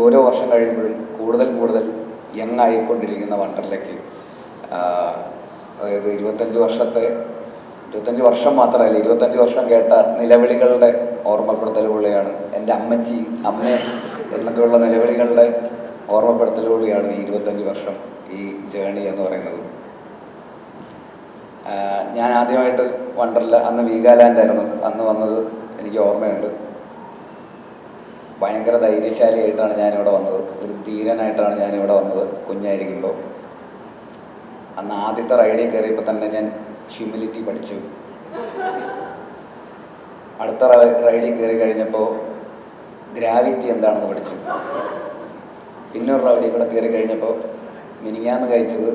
ഓരോ വർഷം കഴിയുമ്പോഴും കൂടുതൽ കൂടുതൽ യങ് ആയിക്കൊണ്ടിരിക്കുന്ന വണ്ടർലയ്ക്ക്, അതായത് 25 വർഷം മാത്രമല്ല, 25 വർഷം കേട്ട നിലവിളികളുടെ ഓർമ്മപ്പെടുത്തലുകൂടിയാണ്, എൻ്റെ അമ്മച്ചി, അമ്മ എന്നൊക്കെയുള്ള നിലവിളികളുടെ ഓർമ്മപ്പെടുത്തലുകൂടിയാണ് ഈ 25 വർഷം ഈ ജേണി എന്ന് പറയുന്നത്. ഞാൻ ആദ്യമായിട്ട് വണ്ടർല അന്ന് വീഗാലാൻഡായിരുന്നു അന്ന് വന്നത്, എനിക്ക് ഓർമ്മയുണ്ട്. ഭയങ്കര ധൈര്യശാലിയായിട്ടാണ് ഞാനിവിടെ വന്നത്, ഒരു ധീരനായിട്ടാണ് ഞാനിവിടെ വന്നത് കുഞ്ഞായിരിക്കുമ്പോൾ. അന്ന് ആദ്യത്തെ റൈഡിൽ കയറിയപ്പോൾ തന്നെ ഞാൻ ഹ്യൂമിലിറ്റി പഠിച്ചു. അടുത്ത റൈഡിൽ കയറി കഴിഞ്ഞപ്പോൾ ഗ്രാവിറ്റി എന്താണെന്ന് പഠിച്ചു. പിന്നൊരു റൈഡിൽ കൂടെ കയറി കഴിഞ്ഞപ്പോൾ മിനിങ്ങാന്ന് കഴിച്ചത്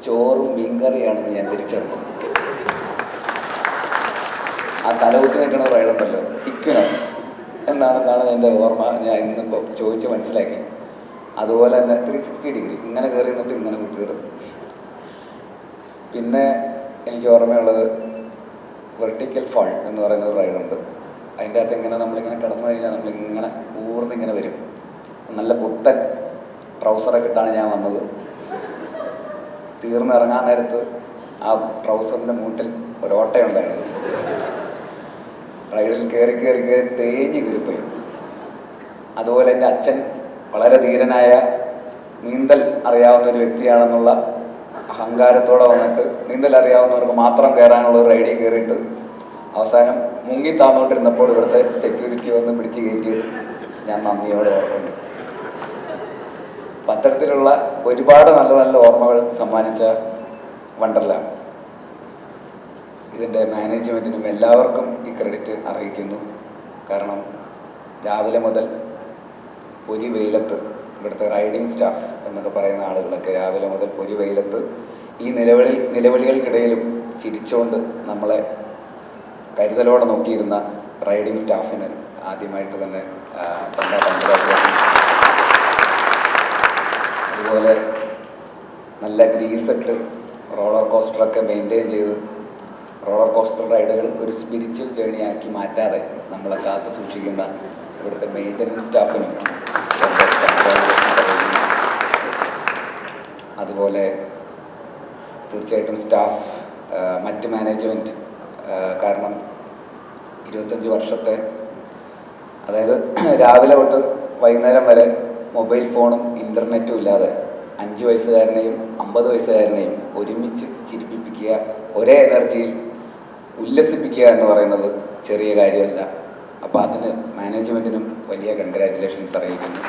ചോറും മീൻകറിയാണെന്ന് ഞാൻ തിരിച്ചറിഞ്ഞു. ആ തലകുത്തി നിൽക്കുന്ന റൈഡുണ്ടല്ലോ, ഇക്വിനോക്സ് എന്നാണ് എൻ്റെ ഓർമ്മ. ഞാൻ ഇന്നിപ്പോൾ ചോദിച്ച് മനസ്സിലാക്കി. അതുപോലെ തന്നെ 360 ഡിഗ്രി ഇങ്ങനെ കയറി നിന്നിട്ട് ഇങ്ങനെ കുത്തിയിടും. പിന്നെ എനിക്ക് ഓർമ്മയുള്ളത് വെർട്ടിക്കൽ ഫാൾ എന്ന് പറയുന്ന ഒരു റൈഡുണ്ട്. അതിൻ്റെ അകത്ത് ഇങ്ങനെ നമ്മളിങ്ങനെ കിടന്നു കഴിഞ്ഞാൽ നമ്മളിങ്ങനെ ഊർന്നിങ്ങനെ വരും. നല്ല പുത്തൻ ട്രൗസറൊക്കെ ഇട്ടാണ് ഞാൻ വന്നത്. തീർന്നിറങ്ങാൻ നേരത്ത് ആ ട്രൗസറിൻ്റെ മൂട്ടിൽ ഒരോട്ടയുണ്ടായിരുന്നു. റൈഡിൽ കയറി തേഞ്ഞ് കീറിപ്പോയി. അതുപോലെ എൻ്റെ അച്ഛൻ വളരെ ധീരനായ, നീന്തൽ അറിയാവുന്ന ഒരു വ്യക്തിയാണെന്നുള്ള അഹങ്കാരത്തോടെ വന്നിട്ട് നീന്തൽ അറിയാവുന്നവർക്ക് മാത്രം കയറാനുള്ള ഒരു റൈഡിൽ കയറിയിട്ട് അവസാനം മുങ്ങി താന്നുകൊണ്ടിരുന്നപ്പോൾ ഇവിടുത്തെ സെക്യൂരിറ്റി വന്ന് പിടിച്ച് കയറ്റിയത് ഞാൻ നന്ദിയോടെ ഓർക്കുന്നു. അത്തരത്തിലുള്ള ഒരുപാട് നല്ല നല്ല ഓർമ്മകൾ സമ്മാനിച്ച വണ്ടർല. ഇതിൻ്റെ മാനേജ്മെൻറ്റിനും എല്ലാവർക്കും ഈ ക്രെഡിറ്റ് അറിയിക്കുന്നു. കാരണം രാവിലെ മുതൽ പൊരി വെയിലത്ത്, ഇവിടുത്തെ റൈഡിങ് സ്റ്റാഫ് എന്നൊക്കെ പറയുന്ന ആളുകളൊക്കെ രാവിലെ മുതൽ പൊരി വെയിലത്ത് ഈ നിലവിളികൾക്കിടയിലും ചിരിച്ചുകൊണ്ട് നമ്മളെ കരുതലോടെ നോക്കിയിരുന്ന റൈഡിങ് സ്റ്റാഫിന് ആദ്യമായിട്ട് തന്നെ അതുപോലെ നല്ല ഗ്രീസിട്ട് റോളർ കോസ്റ്ററൊക്കെ മെയിൻറ്റെയിൻ ചെയ്ത് റോളർ കോസ്റ്റർ റൈഡുകൾ ഒരു സ്പിരിച്വൽ ജേണി ആക്കി മാറ്റാതെ നമ്മളെ കാത്തു സൂക്ഷിക്കുന്ന ഇവിടുത്തെ മെയിൻ്റനൻസ് സ്റ്റാഫിനും അതുപോലെ തീർച്ചയായിട്ടും സ്റ്റാഫ്, മറ്റ് മാനേജ്മെൻറ്റ്. കാരണം 25 വർഷത്തെ, അതായത് രാവിലെ തൊട്ട് വൈകുന്നേരം വരെ മൊബൈൽ ഫോണും ഇൻ്റർനെറ്റും ഇല്ലാതെ 5 വയസ്സുകാരനെയും 50 വയസ്സുകാരനെയും ഒരുമിച്ച് ചിരിപ്പിക്കുക, ഒരേ എനർജിയിൽ ഉല്ലസിപ്പിക്കുക എന്ന് പറയുന്നത് ചെറിയ കാര്യമല്ല. അപ്പോൾ അതിന് മാനേജ്മെൻറ്റിനും വലിയ കൺഗ്രാജുലേഷൻസ് അറിയിക്കുന്നു.